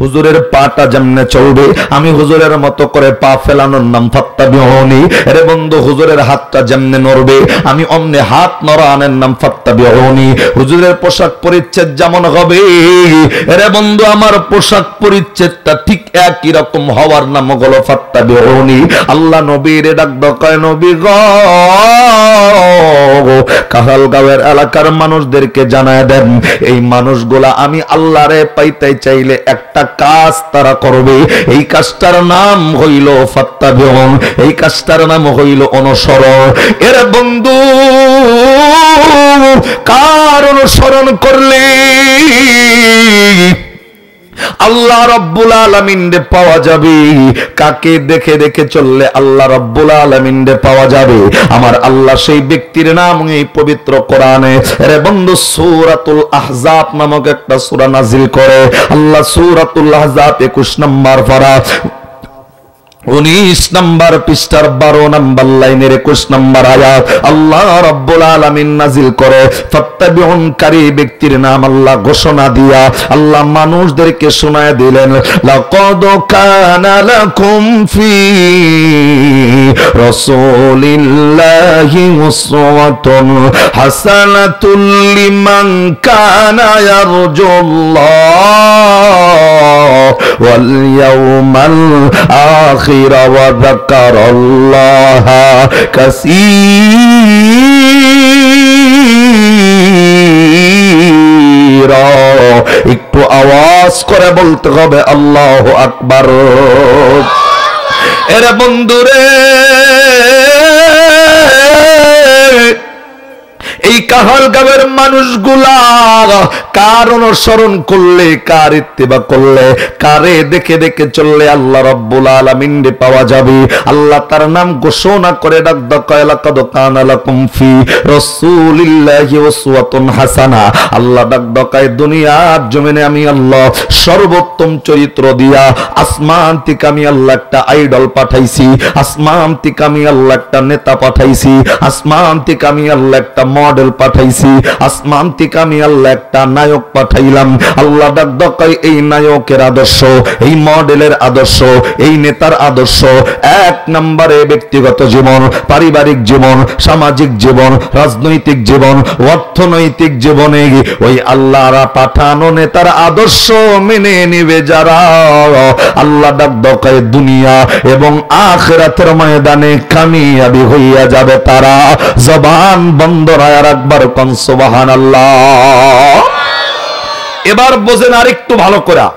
হুজুরের পাটা যেমনে চলবে আমি হুজুরের মতো করে পা ফেলানোর নাম ফাত্তাবিউনি। রে বন্ধু হুজুরের হাতটা যেমনে নড়বে আমি অমনে হাত নড়ানোর নাম ফাত্তাবিউনি। হুজুরের পোশাক পরিচ্ছদ যেমন হবে রে বন্ধু আমার পোশাক পরিচ্ছদটা ঠিক একই রকম হওয়ার নাম হলো ফাত্তাবিউনি। আল্লাহ নবীর ডাক কয় নবী গো কাহালগাঁওয়ের এলাকার মানুষদেরকে জানায় দেন এই মানুষগুলা আমি আল্লাহরে পাইতে চাইলে একটা কাজ তারা করবে, এই কাজটার নাম হইল ফাত্তাবিউন, এই কাজটার নাম হইল অনুসরণ। এর বন্ধু কার অনুসরণ করলে আল্লাহ রাব্বুল আলামিন রে পাওয়া যাবে? কাকে দেখে দেখে চললে আল্লাহ রাব্বুল আলামিন রে পাওয়া যাবে? আমার আল্লাহ সেই ব্যক্তির নাম এই পবিত্র কোরআনে রে বন্ধু সূরাতুল আহজাব নামক একটা সূরা নাজিল করে। আল্লাহ সূরাতুল আহজাব 21 নম্বর পারা 19 নম্বর পৃষ্ঠার 12 নম্বর লাইনের 21 নম্বর আয়াত আল্লাহ রাব্বুল আলামিন নাজিল করে ফাত্তাবিউনকারী ব্যক্তির নাম আল্লাহ ঘোষণা দিয়া আল্লাহ মানুষদেরকে শোনায় দিলেন লাকাদ কানা লাকুম ফি রাসূলিল্লাহি উসওয়াতুন হাসানাতুল লিমান কানা ইয়ারজুল্লাহ ওয়াল ইয়াউমাল আখির وذكر الله كثيرا। একটু আওয়াজ করে বলতে হবে আল্লাহু আকবার। এরে বন্ধুরে এই কাহালগাঁওয়ের মানুষগুলা কার অনুসরণ করলে, কার ইত্তেবা করলে, কারে দেখে দেখে চললে আল্লাহ রাব্বুল আলামিন রে পাওয়া যাবে? আল্লাহ তার নাম ঘোষণা করে ডাক কয় লাকাদ কানা লাকুম ফি রাসূলিল্লাহি উসওয়াতুন হাসানা। আল্লাহ ডাক কয় দুনিয়ার জমিনে আমি আল্লাহ সর্বোত্তম চরিত্র দিয়া আসমান থেকে আমি আল্লাহ একটা আইডল পাঠাইছি, আসমান থেকে আমি আল্লাহ একটা নেতা পাঠাইছি, আসমান থেকে আমি আল্লাহ একটা মডেল পাঠাইছি, আসমান থেকে আমি আল্লাহ একটা নায়ক পাঠাইলাম। আল্লাহ ডাক কয় এই নায়কের আদর্শ, এই মডেলের আদর্শ, এই নেতার আদর্শ এক নম্বরে ব্যক্তিগত জীবন, পারিবারিক জীবন, সামাজিক জীবন, রাজনৈতিক জীবন, অর্থনৈতিক জীবনে ওই আল্লাহর পাঠানো নেতার আদর্শ মেনে নিবে যারা আল্লাহ ডাক কয় দুনিয়া এবং আখিরাতের ময়দানে কামিয়াবি হইয়া যাবে তারা। জবান বন্ধ আর একবার কোন সুবহানাল্লাহ। এবার বোঝেন আরেকটু ভালো করে।